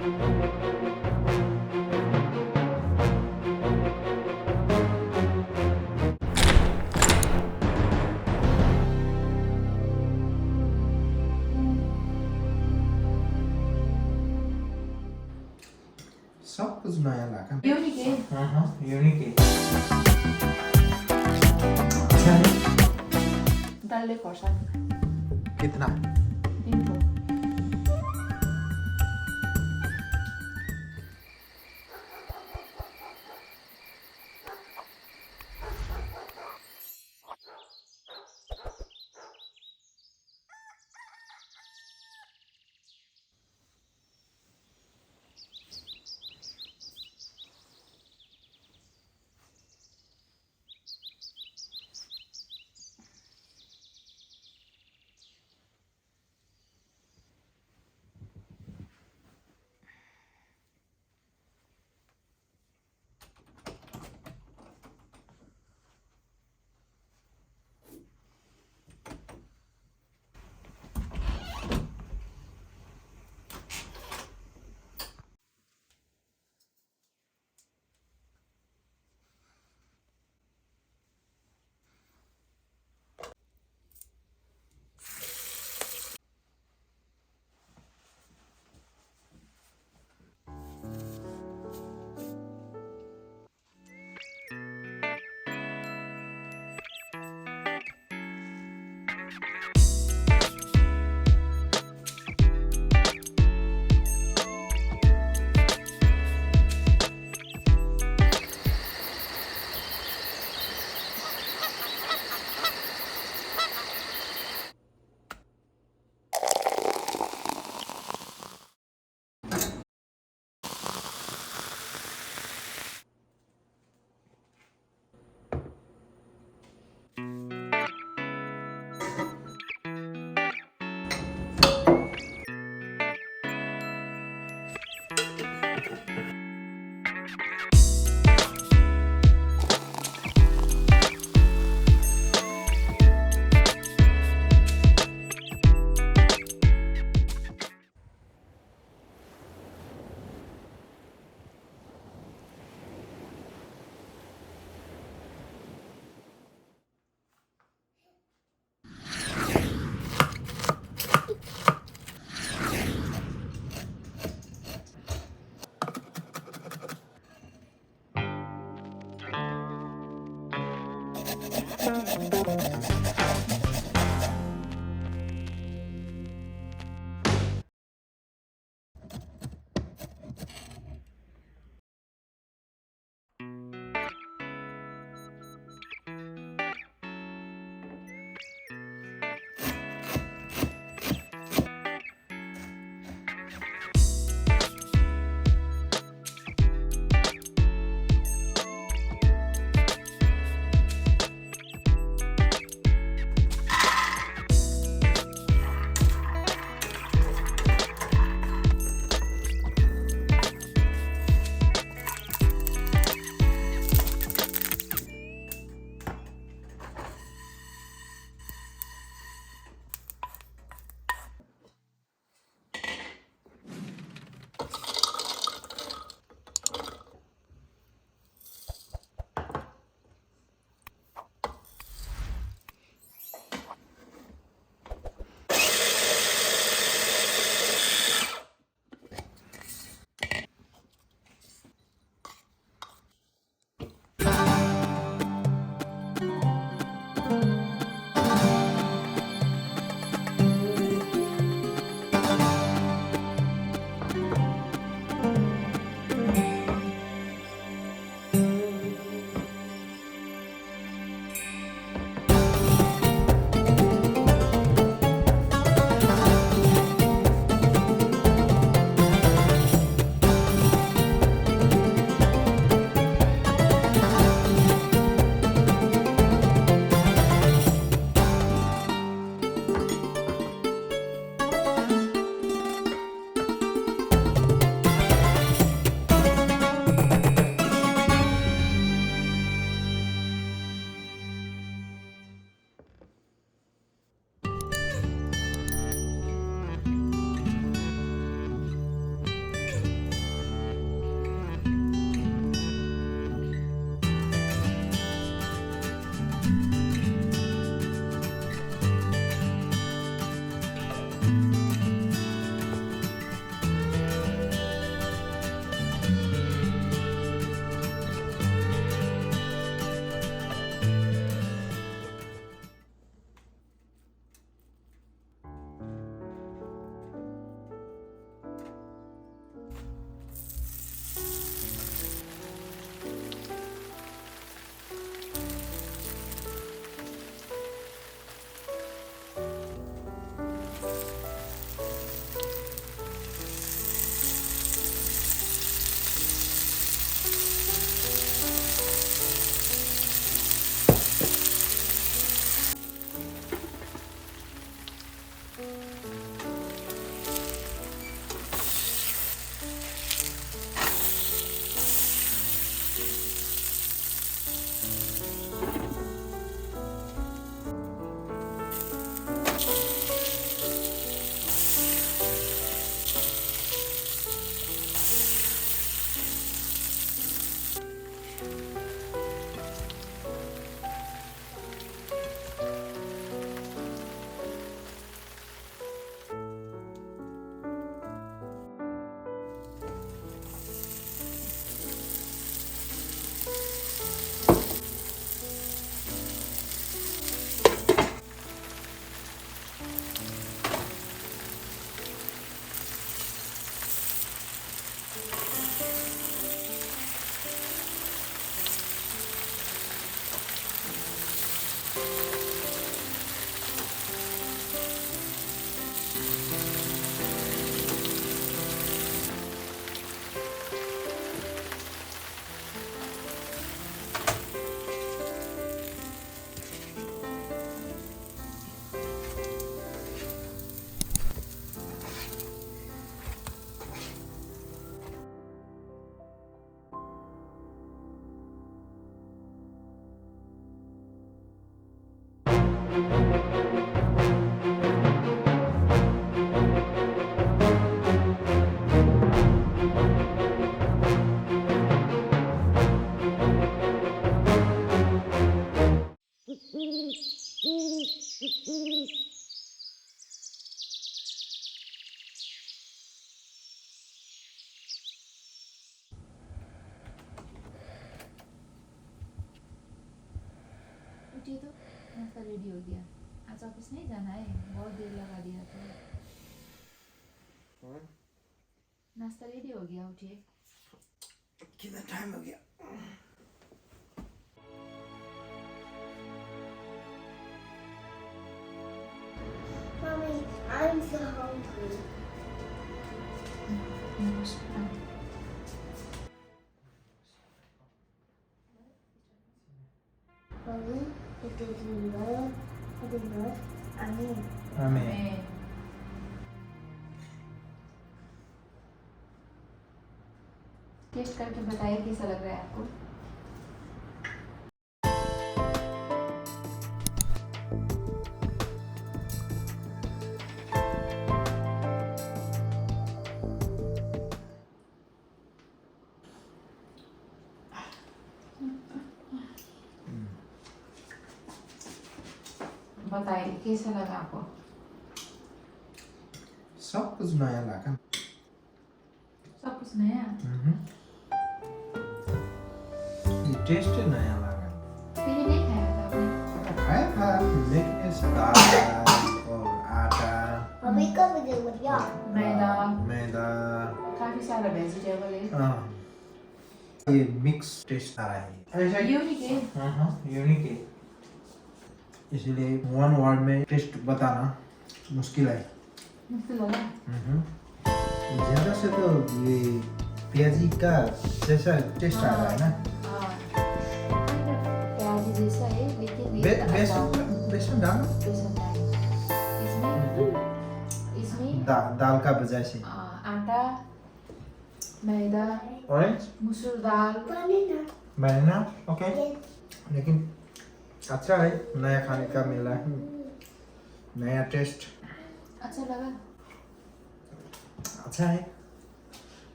सब कुछ नया लगा। यूनिक है। हाँ यूनिक है। अच्छा है। डल्ले खोर्सानी कितना? 3 को। उठिए तो नाश्ता रेडी हो गया। आज ऑफिस नहीं जाना है, बहुत देर लगा दिया तो। नाश्ता रेडी हो गया, उठिए। कितना टाइम हो गया? Mommy, I'm so hungry. Mommy, it is love, Amen. Amen. Test करके बताइए कैसा लग रहा है आपको। बताइए कैसा लगा आपको। सब कुछ नया लगा। सब कुछ नया। ये टेस्ट नया लगा। पहले नहीं खाया था आपने? खाया था, लेकिन इस दाल और आटा, अभी कब देगा? मैदा, काफी सारा वेजिटेबल है। हाँ, ये मिक्स टेस्ट आ रहा है। ऐसा यूनिक है। हाँ, यूनिक है। इसलिए वन वर्ड में टेस्ट बताना मुश्किल है। मुश्किल लगा। ज़्यादा से तो ये प्याजी का जैसा टेस्ट आ रहा है ना। प्याजी जैसा है लेकिन बेसन डाल। इसमें दाल का बजाय से आटा, मैदा, ऑरेंज, मसूर दाल, बनाना, ओके। लेकिन अच्छा है, नया खाने का मिला है, नया टेस्ट। अच्छा लगा। अच्छा है,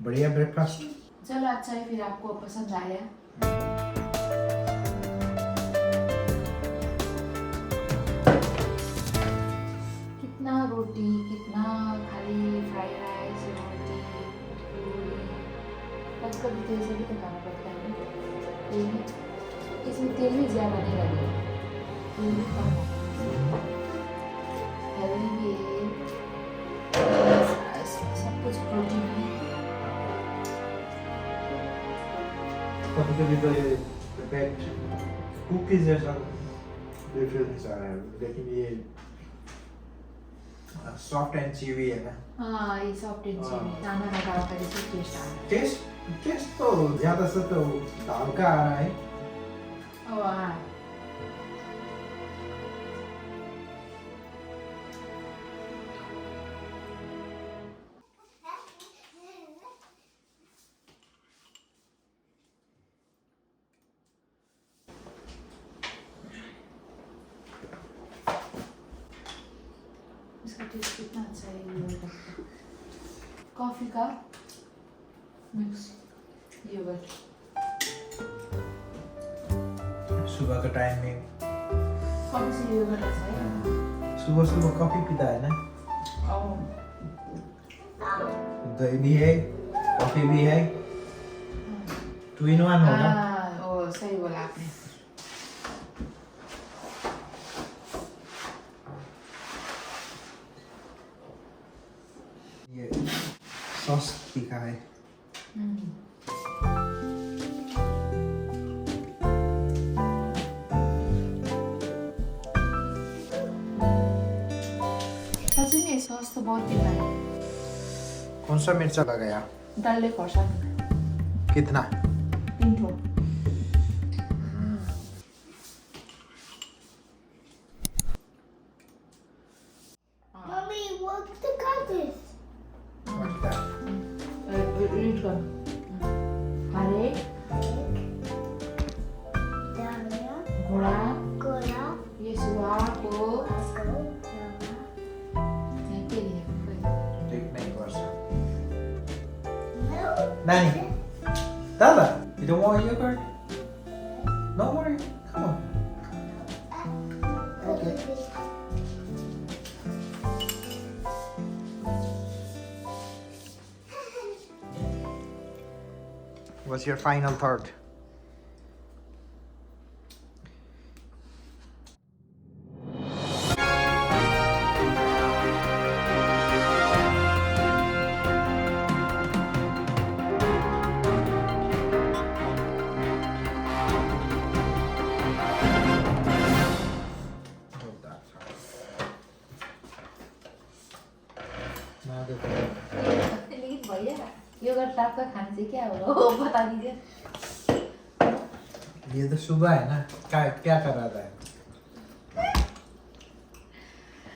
बढ़िया ब्रेकफास्ट। चलो अच्छा है, फिर आपको पसंद आया। कितना रोटी, कितना खाली फ्राइड राइस, रोटी, बस कभी तेल से भी तो खाना पड़ता है। तेल भी, इसमें तेल भी ज़्यादा नहीं लगेगा, तेल भी कम होगा, हेल्दी भी है, सब कुछ प्रोटीन है। कभी कभी तो ये पैक्ड कुकीज जैसा डिफरेंस आ रहा है, लेकिन ये सॉफ्ट एंड चीवी है ना। हाँ, ये सॉफ्ट एंड चीवी, दाना लगा कर इसे टेस्ट आ रहा है। टेस्ट तो ज़्यादा से तो दाल का आ रहा है। वाह, इसका टेस्ट कितना अच्छा है। कॉफी का मिक्स योगर्ट। सुबह के टाइम में कॉफी से योगर्ट अच्छा है। सुबह सुबह कॉफी पीता है ना। दही भी है, कॉफी भी है, 2 in 1 होगा। ओ सही बोला आपने। ये सॉस तीखा है। सच में सॉस तो बहुत तीखा है। कौन सा मिर्चा लगाया? डल्ले खोर्सानी कितना? 3 ठो। Mommy, what's the cabbage? What's that? Read कर। हरे, Dahlia, घोड़ा, Gola, ये सुहा को Danny. Dada, you don't want yogurt? No worry. Come on. Okay. What's your final thought? लेकिन भैया योगर्ट टाइप का खाने से क्या होगा वो बता दीजिए। ये तो सुबह है ना, क्या क्या कर रहा था?